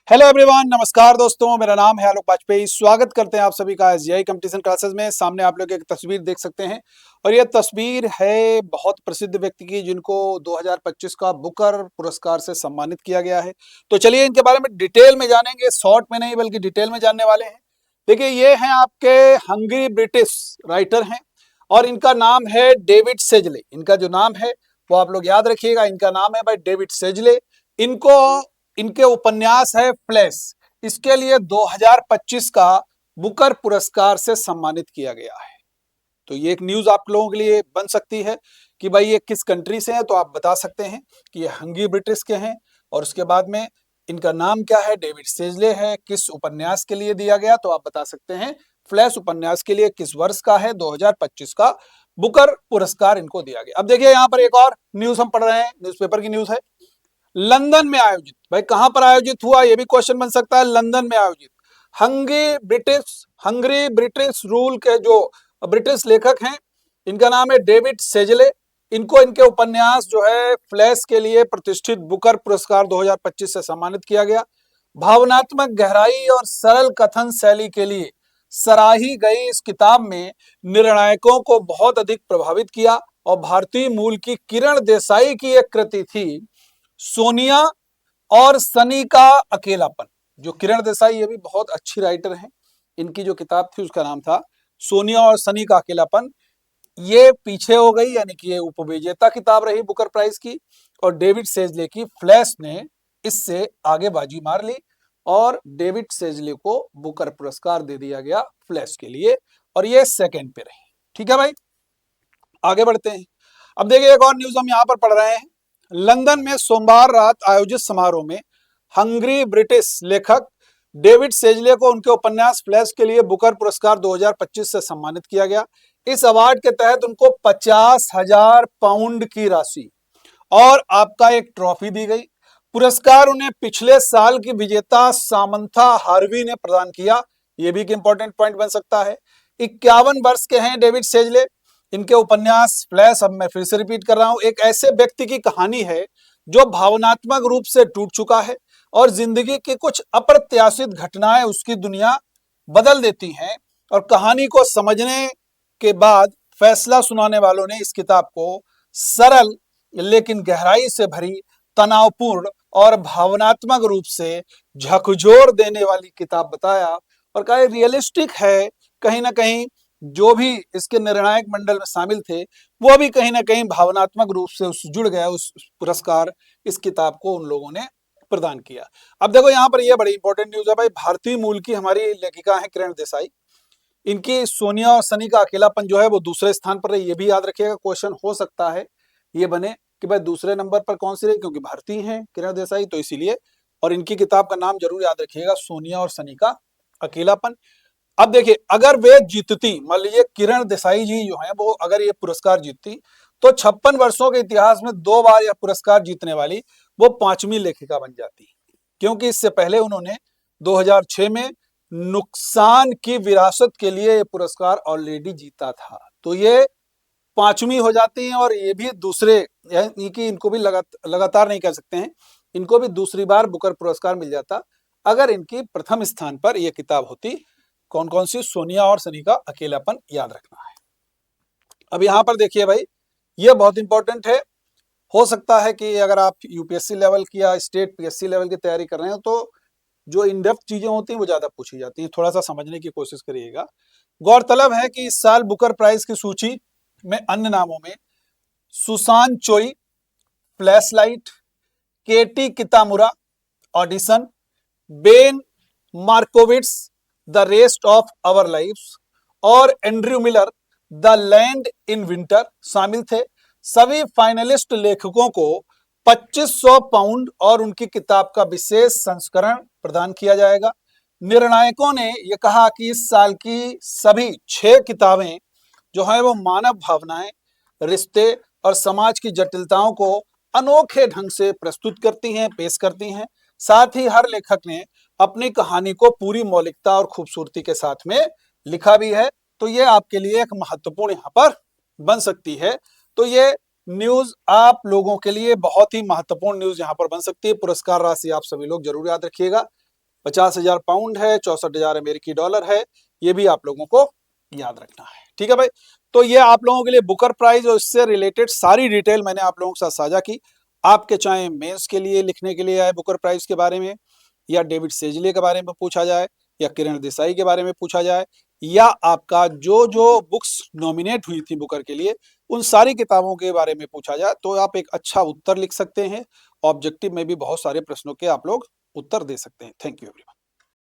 Hello everyone, नमस्कार दोस्तों। मेरा नाम है आलोक वाजपेयी। स्वागत करते हैं आप सभी का एसजीआई कंपटीशन क्लासेस में। सामने आप लोग एक तस्वीर देख सकते हैं और ये तस्वीर है बहुत प्रसिद्ध व्यक्ति की, जिनको 2025 का बुकर पुरस्कार से सम्मानित किया गया है। तो चलिए इनके बारे में डिटेल में जानेंगे, शॉर्ट में नहीं बल्कि डिटेल में जानने वाले हैं। देखिए, ये हैं आपके हंगरी ब्रिटिश राइटर हैं और इनका नाम है डेविड सेजले। इनका जो नाम है वो आप लोग याद रखिएगा, इनका नाम है भाई डेविड सेजले। इनको इनके उपन्यास है फ्लैश, इसके लिए 2025 का बुकर पुरस्कार से सम्मानित किया गया है। तो ये एक न्यूज आप लोगों के लिए बन सकती है कि भाई ये किस कंट्री से है, तो आप बता सकते हैं कि ये हंगरी ब्रिटिश के हैं और उसके बाद में इनका नाम क्या है, डेविड सेजले है। किस उपन्यास के लिए दिया गया, तो आप बता सकते हैं फ्लैश उपन्यास के लिए किस वर्ष का है, 2025 का बुकर पुरस्कार इनको दिया गया। अब देखिए यहाँ पर एक और न्यूज हम पढ़ रहे हैं, न्यूज़पेपर की न्यूज है। लंदन में आयोजित, भाई कहां पर आयोजित हुआ, यह भी क्वेश्चन बन सकता है। लंदन में आयोजित हंगरी ब्रिटिश रूल के जो ब्रिटिश लेखक हैं, इनका नाम है डेविड सेजले। इनको इनके उपन्यास जो है फ्लैश के लिए प्रतिष्ठित बुकर पुरस्कार 2025 से सम्मानित किया गया। भावनात्मक गहराई और सरल कथन शैली के लिए सराही गई इस किताब में निर्णायकों को बहुत अधिक प्रभावित किया और भारतीय मूल की किरण देसाई की एक कृति थी सोनिया और सनी का अकेलापन। जो किरण देसाई ये भी बहुत अच्छी राइटर हैं, इनकी जो किताब थी उसका नाम था सोनिया और सनी का अकेलापन। ये पीछे हो गई, यानी कि ये उपविजेता किताब रही बुकर प्राइज की, और डेविड सेजले की फ्लैश ने इससे आगे बाजी मार ली और डेविड सेजले को बुकर पुरस्कार दे दिया गया फ्लैश के लिए, और ये सेकंड पे रही। ठीक है भाई, आगे बढ़ते हैं। अब देखिए एक और न्यूज हम यहाँ पर पढ़ रहे हैं। लंदन में सोमवार रात आयोजित समारोह में हंगरी ब्रिटिश लेखक डेविड सेजले को उनके उपन्यास फ्लैश के लिए बुकर पुरस्कार 2025 से सम्मानित किया गया। इस अवार्ड के तहत उनको 50,000 पाउंड की राशि और आपका एक ट्रॉफी दी गई। पुरस्कार उन्हें पिछले साल की विजेता सामंथा हार्वी ने प्रदान किया। यह भी एक इंपॉर्टेंट पॉइंट बन सकता है। 51 वर्ष के हैं डेविड सेजले। इनके उपन्यास फ्लैश, अब मैं फिर से रिपीट कर रहा हूं, एक ऐसे व्यक्ति की कहानी है जो भावनात्मक रूप से टूट चुका है और जिंदगी की कुछ अप्रत्याशित घटनाएं उसकी दुनिया बदल देती हैं, और कहानी को समझने के बाद फैसला सुनाने वालों ने इस किताब को सरल लेकिन गहराई से भरी, तनावपूर्ण और भावनात्मक रूप से झकझोर देने वाली किताब बताया और कहा रियलिस्टिक है। कहीं ना कहीं जो भी इसके निर्णायक मंडल में शामिल थे वो भी कहीं ना कहीं भावनात्मक रूप से उस जुड़ गया, उस पुरस्कार इस किताब को उन लोगों ने प्रदान किया। अब देखो यहाँ पर ये बड़ी इंपॉर्टेंट न्यूज है भाई। भारतीय मूल की हमारी लेखिका है किरण देसाई। इनकी सोनिया और सनी का अकेलापन जो है वो दूसरे स्थान पर रही। ये भी याद रखिएगा, क्वेश्चन हो सकता है ये बने कि भाई दूसरे नंबर पर कौन सी रही, क्योंकि भारतीय हैं किरण देसाई तो इसीलिए। और इनकी किताब का नाम जरूर याद रखिएगा, सोनिया और सनी का अकेलापन। अब देखिए, अगर वे जीतती, मान लीजिए किरण देसाई जी जो है वो अगर ये पुरस्कार जीतती, तो 56 वर्षों के इतिहास में 2 बार यह पुरस्कार जीतने वाली वो 5वीं लेखिका बन जाती, क्योंकि इससे पहले उन्होंने 2006 में नुकसान की विरासत के लिए ये पुरस्कार ऑलरेडी जीता था। तो ये 5वीं हो जाती हैं और ये भी दूसरे, यानी कि इनको भी लगातार नहीं कह सकते हैं, इनको भी दूसरी बार बुकर पुरस्कार मिल जाता अगर इनकी प्रथम स्थान पर यह किताब होती। कौन कौन सी? सोनिया और सनी का अकेलापन, याद रखना है। अब यहां पर देखिए भाई, ये बहुत इंपॉर्टेंट है। हो सकता है कि अगर आप यूपीएससी लेवल की या स्टेट पीएससी लेवल की तैयारी कर रहे हो तो जो इन डेप्थ चीजें होती हैं वो ज्यादा पूछी जाती हैं, थोड़ा सा समझने की कोशिश करिएगा। गौरतलब है कि इस साल बुकर प्राइज की सूची में अन्य नामों में Susan Choi, flashlight, Katie Kitamura, audition, Ben Markovits, the rest of our lives और Andrew Miller, the land in winter शामिल थे। सभी फाइनलिस्ट लेखकों को 2500 पाउंड और उनकी किताब का विशेष संस्करण प्रदान किया जाएगा। निर्णायकों ने यह कहा कि इस साल की सभी 6 किताबें जो है वो मानव भावनाएं, रिश्ते और समाज की जटिलताओं को अनोखे ढंग से प्रस्तुत करती हैं, पेश करती हैं। साथ ही हर लेखक ने अपनी कहानी को पूरी मौलिकता और खूबसूरती के साथ में लिखा भी है। तो ये आपके लिए एक महत्वपूर्ण यहाँ पर बन सकती है। तो ये न्यूज आप लोगों के लिए बहुत ही महत्वपूर्ण न्यूज यहाँ पर बन सकती है। पुरस्कार राशि आप सभी लोग जरूर याद रखिएगा, 50,000 पाउंड है, 64,000 अमेरिकी डॉलर है। ये भी आप लोगों को याद रखना है। ठीक है भाई, तो ये आप लोगों के लिए बुकर प्राइज और इससे रिलेटेड सारी डिटेल मैंने आप लोगों के साथ साझा की। आपके चाहे मेंस के लिए लिखने के लिए आए बुकर प्राइज के बारे में, या डेविड सेजले के बारे में पूछा जाए, या किरण देसाई के बारे में पूछा जाए, या आपका जो जो बुक्स नॉमिनेट हुई थी बुकर के लिए उन सारी किताबों के बारे में पूछा जाए, तो आप एक अच्छा उत्तर लिख सकते हैं। ऑब्जेक्टिव में भी बहुत सारे प्रश्नों के आप लोग उत्तर दे सकते हैं। Thank you everyone.